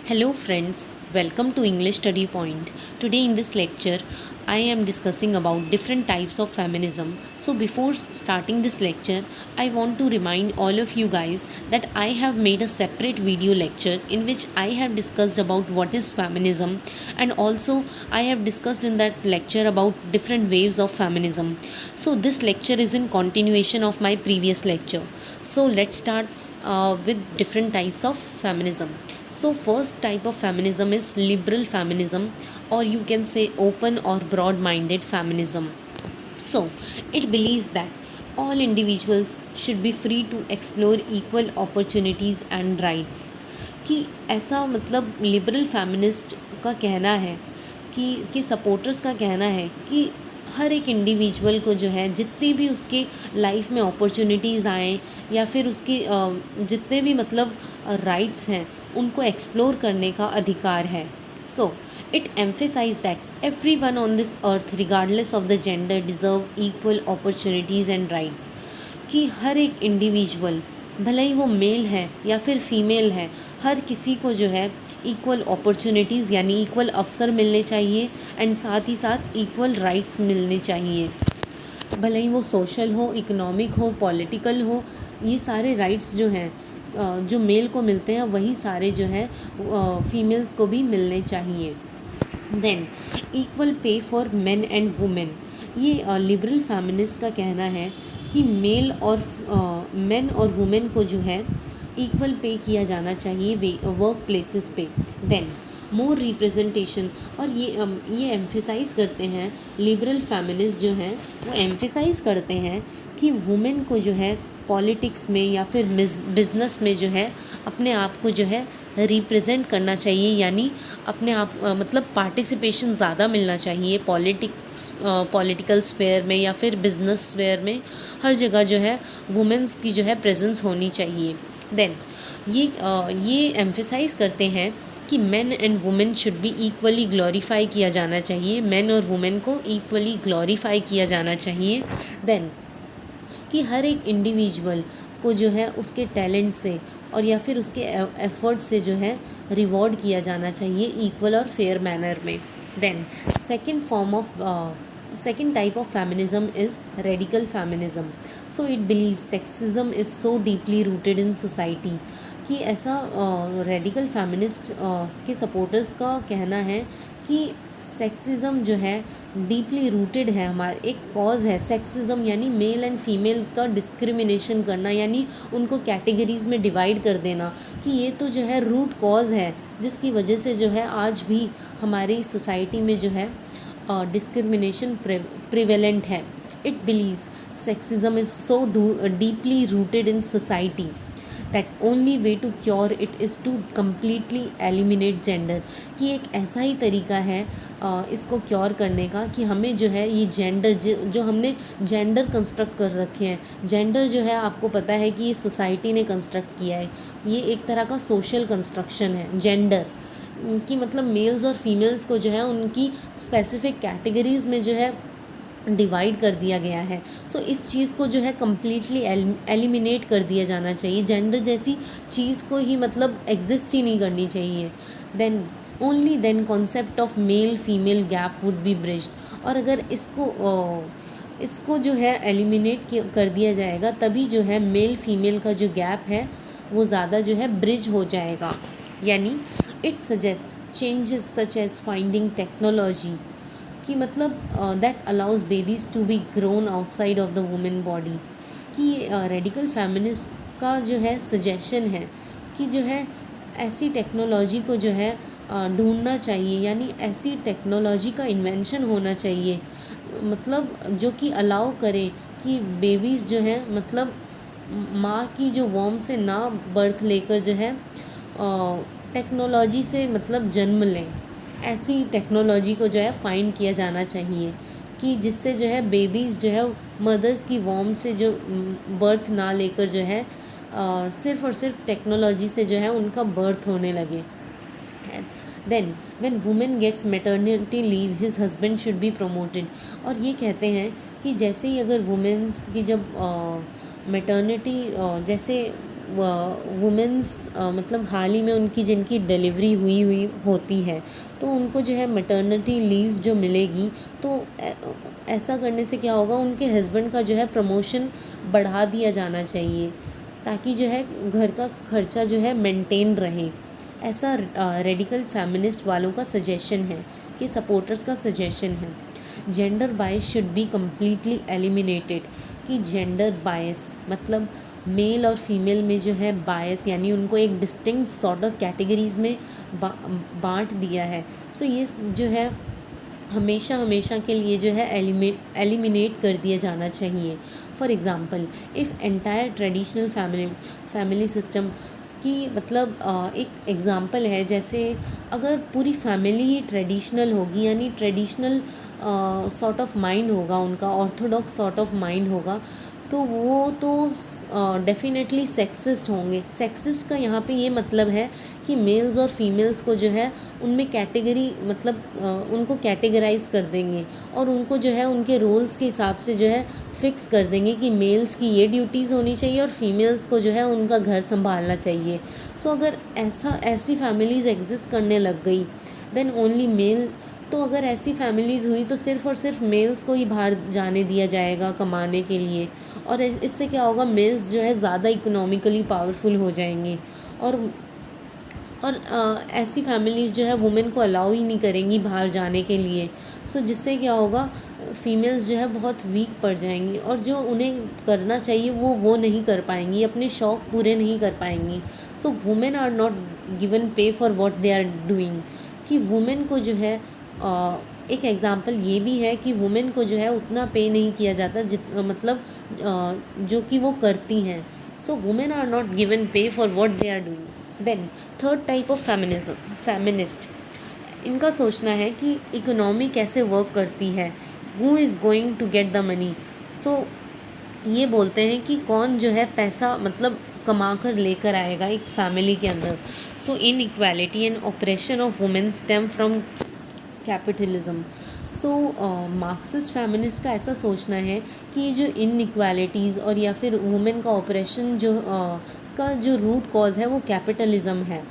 Hello friends, welcome to English Study Point. Today in this lecture, I am discussing about different types of feminism. So before starting this lecture, I want to remind all of you guys that I have made a separate video lecture in which I have discussed about what is feminism, and also I have discussed in that lecture about different waves of feminism. So this lecture is in continuation of my previous lecture. So let's start with different types of feminism. So first type of feminism is liberal feminism, or you can say open or broad minded feminism. So it believes that all individuals should be free to explore equal opportunities and rights. कि ऐसा मतलब liberal feminist का कहना है कि supporters का कहना है कि हर एक इंडिविजुअल को जो है जितनी भी उसके लाइफ में अपॉर्चुनिटीज़ आएँ या फिर उसकी जितने भी मतलब राइट्स हैं उनको एक्सप्लोर करने का अधिकार है. So it emphasise that every one on this earth regardless of the gender deserve equal opportunities and rights. कि हर एक इंडिविजुअल भले ही वो मेल है या फिर फीमेल है, हर किसी को जो है इक्वल अपॉर्चुनिटीज़ यानी इक्वल अवसर मिलने चाहिए एंड साथ ही साथ इक्वल राइट्स मिलने चाहिए. भले ही वो सोशल हो, इकोनॉमिक हो, पॉलिटिकल हो, ये सारे राइट्स जो हैं जो मेल को मिलते हैं वही सारे जो है फीमेल्स को भी मिलने चाहिए. Than equal pay for main and women. ये लिबरल फेमिनिस्ट का कहना है कि मेल और मेन और वुमेन को जो है इक्वल पे किया जाना चाहिए वर्क प्लेसेस पे. देन मोर रिप्रेजेंटेशन. और ये एम्फेसाइज़ करते हैं लिबरल फेमिनिस्ट जो हैं वो एम्फेसाइज़ करते हैं कि वुमेन को जो है पॉलिटिक्स में या फिर बिजनेस में जो है अपने आप को जो है रिप्रेजेंट करना चाहिए, यानी अपने आप मतलब पार्टिसिपेशन ज़्यादा मिलना चाहिए पॉलिटिकल स्फेयर में या फिर बिजनेस स्फेयर में. हर जगह जो है वुमेन्स की जो है प्रेजेंस होनी चाहिए. देन ये एम्फेसाइज़ करते हैं कि main and women should be equally glorify किया जाना चाहिए. मेन और वुमेन को इक्वली ग्लोरीफाई किया जाना चाहिए. देन कि हर एक इंडिविजुअल को जो है उसके टैलेंट से और या फिर उसके एफर्ट से जो है रिवॉर्ड किया जाना चाहिए इक्वल और फेयर मैनर में. Then second type of feminism is radical feminism. So it believes sexism is so deeply rooted in society. कि ऐसा रेडिकल फेमिनिस्ट के सपोर्टर्स का कहना है कि सेक्सिज़म जो है डीपली रूटेड है, हमारे एक कॉज है. सेक्सिज़म यानी मेल एंड फीमेल का डिस्क्रिमिनेशन करना, यानी उनको कैटेगरीज़ में डिवाइड कर देना, कि ये तो जो है रूट कॉज है जिसकी वजह से जो है आज भी हमारी सोसाइटी में जो है डिस्क्रिमिनेशन प्रिवेलेंट है. It believes sexism is so deeply rooted in society that only way to cure it is to completely eliminate gender. कि एक ऐसा ही तरीका है इसको क्योर करने का कि हमें जो है ये जेंडर जो हमने जेंडर कंस्ट्रक्ट कर रखे हैं. जेंडर जो है आपको पता है कि ये सोसाइटी ने कंस्ट्रक्ट किया है. ये एक तरह का सोशल कंस्ट्रक्शन है जेंडर, कि मतलब मेल्स और फीमेल्स को जो है उनकी स्पेसिफिक कैटेगरीज़ में जो है डिवाइड कर दिया गया है. सो इस चीज़ को जो है कम्प्लीटली एलिमिनेट कर दिया जाना चाहिए. जेंडर जैसी चीज़ को ही मतलब एग्जिस्ट ही नहीं करनी चाहिए. Then only then concept of male female gap would be bridged. और अगर इसको जो है एलिमिनेट कर दिया जाएगा तभी जो है मेल फीमेल का जो गैप है वो ज़्यादा जो है ब्रिज हो जाएगा. यानी it suggest changes such as finding technology, कि मतलब that allows babies to be grown outside of the women body. कि रेडिकल फेमिनिस्ट का जो है सजेशन है कि जो है ऐसी टेक्नोलॉजी को जो है ढूंढना चाहिए, यानी ऐसी टेक्नोलॉजी का इन्वेंशन होना चाहिए मतलब जो कि अलाउ करे कि बेबीज़ जो है मतलब माँ की जो वॉर्म से ना बर्थ लेकर जो है टेक्नोलॉजी से मतलब जन्म लें. ऐसी टेक्नोलॉजी को जो है फाइंड किया जाना चाहिए कि जिससे जो है बेबीज़ जो है मदर्स की वॉर्म से जो बर्थ ना लेकर जो है सिर्फ़ और सिर्फ टेक्नोलॉजी से जो है उनका बर्थ होने लगे. Then when women gets maternity leave his husband should be promoted. और ये कहते हैं कि जैसे ही अगर वुमेन्स की जब मैटरनिटी जैसे वुमेंस मतलब हाल ही में उनकी जिनकी डिलीवरी हुई होती है, तो उनको जो है मैटरनिटी लीव जो मिलेगी, तो ऐसा करने से क्या होगा, उनके हस्बैंड का जो है प्रमोशन बढ़ा दिया जाना चाहिए, ताकि जो है घर का खर्चा जो है मेंटेन रहे। ऐसा रेडिकल फेमिनिस्ट वालों का सजेशन है, कि सपोर्टर्स का सजेशन है। Gender bias should be completely eliminated, कि जेंडर बायस मतलब मेल और फीमेल में जो है बायस, यानी उनको एक डिस्टिंक्ट सॉर्ट ऑफ कैटेगरीज़ में बांट दिया है। सो ये जो है हमेशा हमेशा के लिए जो है एलिमिनेट कर दिया जाना चाहिए। For example, if entire traditional family system की मतलब एक एग्ज़ाम्पल है, जैसे अगर पूरी फैमिली ट्रेडिशनल होगी, यानी ट्रेडिशनल सॉर्ट ऑफ माइंड होगा उनका, ऑर्थोडॉक्स सॉर्ट ऑफ माइंड होगा, तो वो तो डेफिनेटली सेक्सिस्ट होंगे। सेक्सिस्ट का यहाँ पे ये मतलब है कि मेल्स और फीमेल्स को जो है उनमें कैटेगरी मतलब उनको कैटेगराइज कर देंगे, और उनको जो है उनके रोल्स के हिसाब से जो है फिक्स कर देंगे कि मेल्स की ये ड्यूटीज़ होनी चाहिए और फीमेल्स को जो है उनका घर संभालना चाहिए। सो अगर ऐसी फैमिलीज़ एग्जिस्ट करने लग गई, देन ओनली मेल, तो अगर ऐसी फैमिलीज़ हुई तो सिर्फ़ और सिर्फ मेल्स को ही बाहर जाने दिया जाएगा कमाने के लिए, और इससे क्या होगा, मेल्स जो है ज़्यादा इकोनॉमिकली पावरफुल हो जाएंगे, और ऐसी फैमिलीज़ जो है वुमेन को अलाउ ही नहीं करेंगी बाहर जाने के लिए। सो जिससे क्या होगा, फीमेल्स जो है बहुत वीक पड़ जाएंगी, और जो उन्हें करना चाहिए वो नहीं कर पाएंगी, अपने शौक़ पूरे नहीं कर पाएंगी। So women are not given pay for what they are doing, कि वुमेन को जो है एक एग्ज़ाम्पल ये भी है कि वुमेन को जो है उतना पे नहीं किया जाता मतलब जो कि वो करती हैं। So women are not given pay for what they are doing. Then third type of feminist, इनका सोचना है कि इकोनॉमी कैसे वर्क करती है, who is going to get the money. So ये बोलते हैं कि कौन जो है पैसा मतलब कमा कर लेकर आएगा एक फैमिली के अंदर। So inequality and oppression of women stem from capitalism. So Marxist feminist का ऐसा सोचना है कि ये जो इनइक्वालिटीज़ और या फिर वुमेन का ऑपरेशन का जो रूट कॉज है वो कैपिटलिज्म है,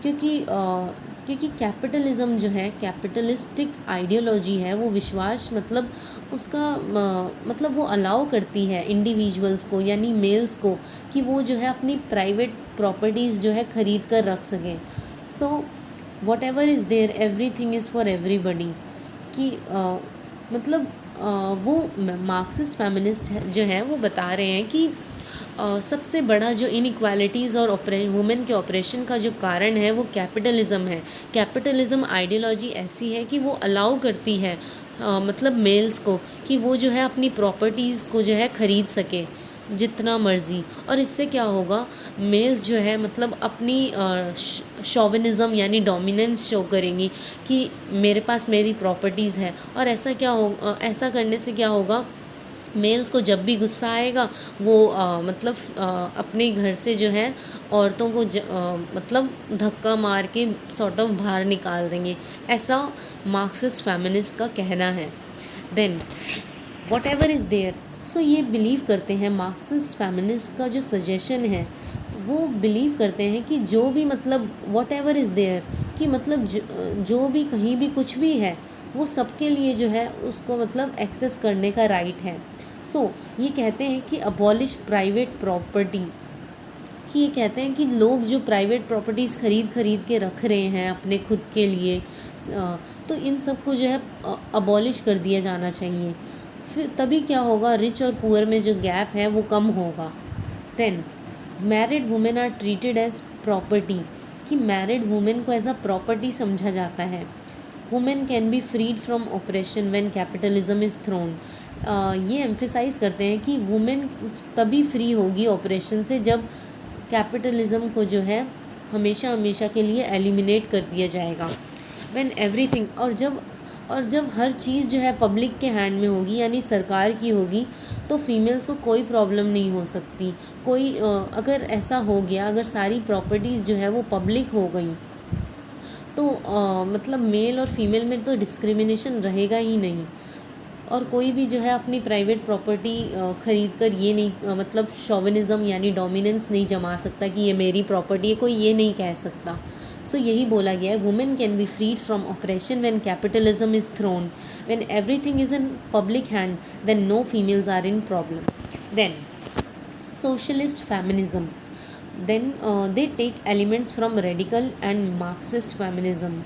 क्योंकि कैपिटलिज्म जो है, कैपिटलिस्टिक आइडियोलॉजी है, वो विश्वास मतलब उसका मतलब वो अलाउ करती है इंडिविजुअल्स को, यानी मेल्स को, कि वो जो है अपनी प्राइवेट प्रॉपर्टीज़ जो है ख़रीद कर रख सकें। So whatever is there everything is for everybody, कि मतलब वो मार्क्सिस्ट फेमिनिस्ट जो है वो बता रहे हैं कि सबसे बड़ा जो इनइक्वालिटीज़ और वुमेन के ऑपरेशन का जो कारण है वो कैपिटलिज्म है। कैपिटलिज्म आइडियोलॉजी ऐसी है कि वो अलाउ करती है मतलब मेल्स को कि वो जो है अपनी प्रॉपर्टीज़ को जो है ख़रीद सके जितना मर्ज़ी, और इससे क्या होगा, मेल्स जो है मतलब अपनी शोविनिज़म यानी डोमिनेंस शो करेंगी कि मेरे पास मेरी प्रॉपर्टीज़ है। और ऐसा करने से क्या होगा, मेल्स को जब भी गुस्सा आएगा वो मतलब अपने घर से जो है औरतों को मतलब धक्का मार के सॉर्ट ऑफ बाहर निकाल देंगे। ऐसा मार्क्सिस्ट फेमिनिस्ट का कहना है। Then whatever is there, so ये बिलीव करते हैं, मार्क्सिस्ट फेमिनिस्ट का जो सजेशन है वो बिलीव करते हैं कि जो भी मतलब वॉट एवर इज़ देयर, कि मतलब जो भी कहीं भी कुछ भी है वो सबके लिए जो है उसको मतलब एक्सेस करने का राइट है। सो ये कहते हैं कि अबॉलिश प्राइवेट प्रॉपर्टी, कि ये कहते हैं कि लोग जो प्राइवेट प्रॉपर्टीज़ खरीद के रख रहे हैं अपने खुद के लिए, तो इन सब को जो है अबॉलिश कर दिया जाना चाहिए। फिर तभी क्या होगा, रिच और पुअर में जो गैप है वो कम होगा। Then married women are treated as property, कि मैरिड वुमेन को एज अ प्रॉपर्टी समझा जाता है। Women can be freed from oppression when capitalism is thrown. ये एम्फेसाइज करते हैं कि वुमेन तभी फ्री होगी ऑपरेशन से जब कैपिटलिज्म को जो है हमेशा हमेशा के लिए एलिमिनेट कर दिया जाएगा। व्हेन एवरीथिंग, और जब हर चीज़ जो है पब्लिक के हैंड में होगी यानी सरकार की होगी, तो फीमेल्स को कोई प्रॉब्लम नहीं हो सकती। अगर ऐसा हो गया, अगर सारी प्रॉपर्टीज़ जो है वो पब्लिक हो गई, तो मतलब मेल और फीमेल में तो डिस्क्रिमिनेशन रहेगा ही नहीं। और कोई भी जो है अपनी प्राइवेट प्रॉपर्टी ख़रीद कर ये नहीं मतलब शोविनिज़्म यानी डोमिनेंस नहीं जमा सकता कि ये मेरी प्रॉपर्टी है, कोई ये नहीं कह सकता। सो यही बोला गया है, women can be freed from oppression when capitalism is thrown, when everything is in public hand, then no females are in problem. Then socialist feminism, then they take elements from radical and marxist feminism।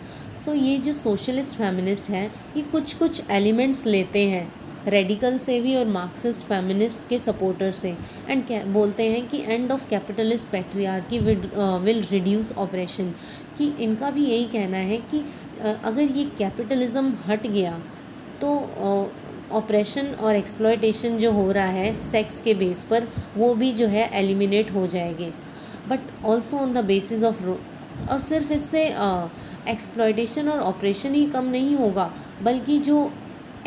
so ये जो socialist feminist है ये कुछ कुछ elements लेते हैं radical से भी और मार्क्सिस्ट फेमिनिस्ट के सपोर्टर से, एंड क्या बोलते हैं कि end of capitalist patriarchy will reduce operation, कि इनका भी यही कहना है कि अगर ये कैपिटलिज्म हट गया तो ऑपरेशन और एक्सप्लॉयटेशन जो हो रहा है सेक्स के बेस पर वो भी जो है एलिमिनेट हो जाएंगे। But also on the basis of और सिर्फ इससे एक्सप्लॉयटेशन और ऑपरेशन ही कम नहीं होगा, बल्कि जो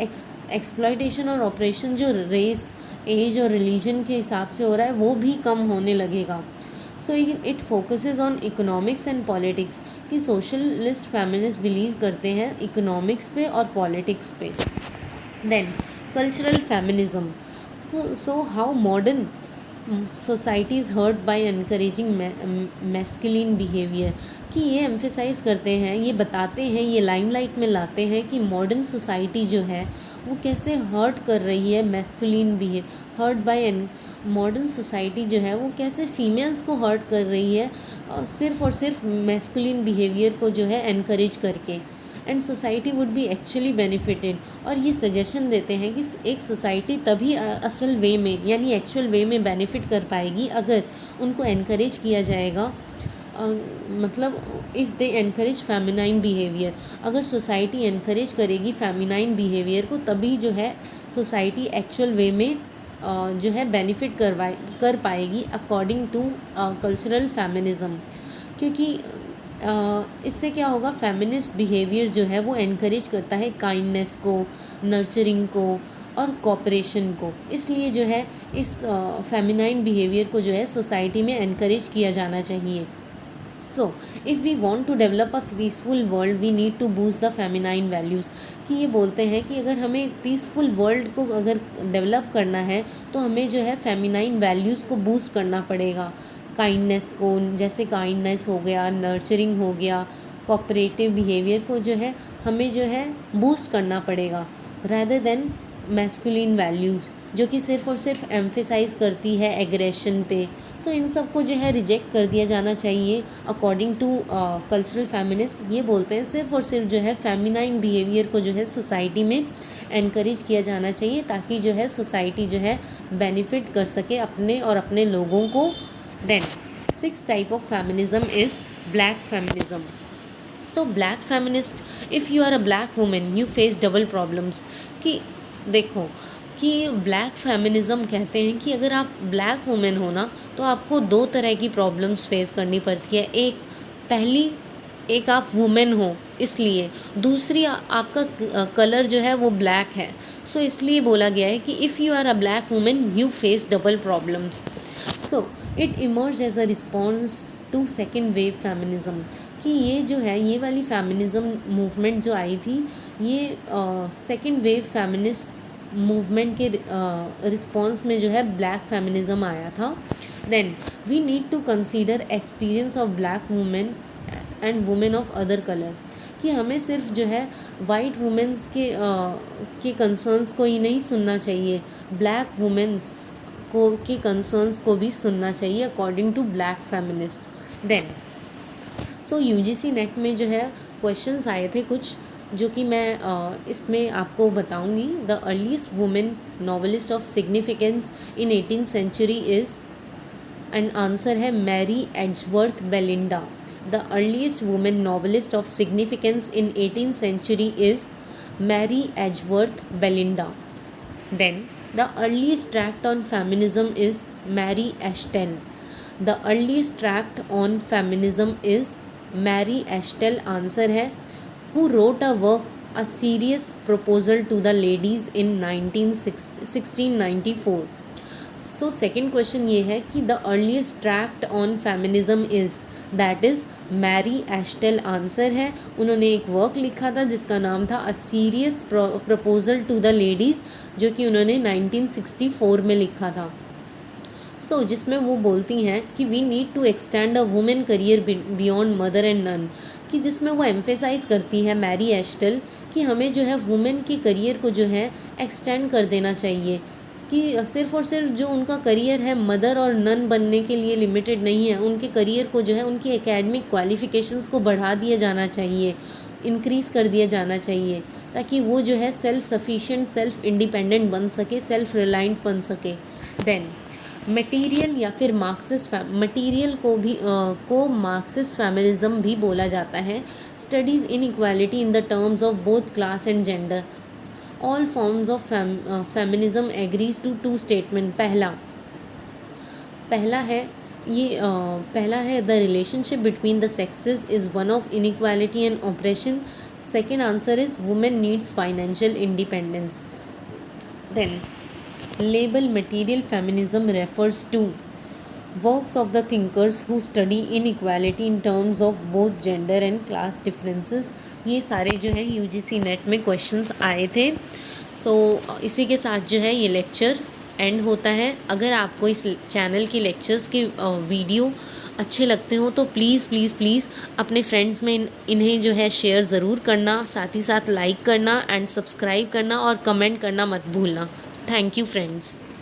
एक्सप्लॉयटेशन और ऑपरेशन जो रेस, एज और रिलीजन के हिसाब से हो रहा है वो भी कम होने लगेगा। So it focuses on economics and politics, कि सोशलिस्ट फेमिनिस्ट बिलीव करते हैं इकोनॉमिक्स पे और पॉलिटिक्स पे। देन कल्चरल फेमिनिज्म, तो so how modern society is hurt by encouraging masculine behaviour, कि ये एम्फेसाइज करते हैं, ये बताते हैं, ये लाइमलाइट में लाते हैं कि मॉडर्न सोसाइटी जो है वो कैसे हर्ट कर रही है masculine behave, hurt by modern society जो है वो कैसे फीमेल्स को हर्ट कर रही है सिर्फ और सिर्फ मैस्कुलिन बिहेवियर को जो है एनकरेज करके, and society would be actually benefited. और ये सजेशन देते हैं कि एक सोसाइटी तभी असल वे में यानी एक्चुअल वे में बेनिफिट कर पाएगी अगर उनको एनकरेज किया जाएगा, मतलब if they encourage feminine behaviour, अगर सोसाइटी एनकरेज करेगी फेमिनाइन बिहेवियर को तभी जो है सोसाइटी एक्चुअल वे में जो है बेनिफिट कर पाएगी अकॉर्डिंग टू कल्चरल फेमिनिज़म। क्योंकि इससे क्या होगा, फेमिनिस्ट बिहेवियर जो है वो एनकरेज करता है काइंडनेस को, नर्चरिंग को और कोऑपरेशन को, इसलिए जो है इस फेमिनाइन बिहेवियर को जो है सोसाइटी में एनकरेज किया जाना चाहिए। So if we want to develop a peaceful world we need to boost the feminine values, कि ये बोलते हैं कि अगर हमें पीसफुल वर्ल्ड को अगर डेवलप करना है तो हमें जो है फेमिनाइन वैल्यूज़ को बूस्ट करना पड़ेगा, काइंडनेस को, जैसे काइंडनेस हो गया, नर्चरिंग हो गया, कोऑपरेटिव बिहेवियर को जो है हमें जो है बूस्ट करना पड़ेगा रादर देन मैस्कुलिन वैल्यूज़ जो कि सिर्फ़ और सिर्फ एम्फेसाइज करती है एग्रेशन पे। सो इन सब को जो है रिजेक्ट कर दिया जाना चाहिए अकॉर्डिंग टू कल्चरल फेमिनिस्ट। ये बोलते हैं सिर्फ और सिर्फ जो है फेमिनाइन बिहेवियर को जो है सोसाइटी में एनकरेज किया जाना चाहिए ताकि जो है सोसाइटी जो है बेनिफिट कर सके अपने और अपने लोगों को। Then, sixth type of feminism is black feminism. So black feminist, if you are a black woman, you face double problems। कि देखो कि ब्लैक फेमिनिज़म कहते हैं कि अगर आप ब्लैक वुमेन हो ना तो आपको दो तरह की प्रॉब्लम्स फेस करनी पड़ती है। एक आप वुमेन हो इसलिए, दूसरी आपका कलर जो है वो ब्लैक है। सो इसलिए बोला गया है कि if you are a black women you face double problems. So it emerge as a response to second wave feminism, कि ये जो है ये वाली फेमिनिज़म मूवमेंट जो आई थी ये सेकेंड वेव फेमिनिस्ट मूवमेंट के रिस्पॉन्स में जो है ब्लैक फेमिनिज़म आया था। Then we need to consider experience of black women and women of other colour, कि हमें सिर्फ जो है वाइट वुमेंस के कंसर्न्स को ही नहीं सुनना चाहिए, ब्लैक वुमेंस के कंसर्न्स को भी सुनना चाहिए according to black feminist. Then so UGC NET में जो है क्वेश्चंस आए थे कुछ जो कि मैं इसमें आपको बताऊंगी। The earliest women novelist of significance in 18th century is, and answer है Mary Edgeworth Belinda. The earliest women novelist of significance in 18th century is Mary Edgeworth Belinda. Then the earliest tract on feminism is Mary Ashton. The earliest tract on feminism is Mary Ashton, answer है, who wrote a work A Serious Proposal to the Ladies in 1694. So second question ये है कि the earliest tract on feminism is, that is Mary Astell answer है। उन्होंने एक work लिखा था जिसका नाम था a serious proposal to the ladies, जो कि उन्होंने 1964 में लिखा था। जिसमें वो बोलती हैं कि we need to extend a women career beyond mother and nun, कि जिसमें वो एम्फेसाइज़ करती है मैरी एस्टेल कि हमें जो है वुमेन के करियर को जो है एक्सटेंड कर देना चाहिए, कि सिर्फ़ और सिर्फ जो उनका करियर है मदर और नन बनने के लिए लिमिटेड नहीं है, उनके करियर को जो है उनकी एकेडमिक क्वालिफ़िकेशंस को बढ़ा दिया जाना चाहिए, इंक्रीज़ कर दिया जाना चाहिए, ताकि वो जो है सेल्फ़ सफिशिएंट, सेल्फ़ इंडिपेंडेंट बन सके, सेल्फ़ रिलायंट बन सके। देन मटेरियल या फिर मार्क्सिस्ट मटेरियल को मार्क्सिस्ट फेमिनिज्म भी बोला जाता है। Studies in equality in the terms of both class and gender. All forms of feminism agrees to two statement. पहला है the relationship between the sexes is one of inequality and oppression. Second answer is women needs financial independence. Then label material feminism refers to works of the thinkers who study inequality in terms of both gender and class differences। ये सारे जो है UGC NET में questions आए थे। इसी के साथ जो है ये लेक्चर एंड होता है। अगर आपको इस चैनल की लेक्चर्स के वीडियो अच्छे लगते हो तो प्लीज़ प्लीज़ प्लीज़ अपने फ्रेंड्स में इन्हें जो है शेयर ज़रूर करना, साथ ही साथ लाइक करना एंड सब्सक्राइब करना और कमेंट करना मत भूलना। Thank you, friends.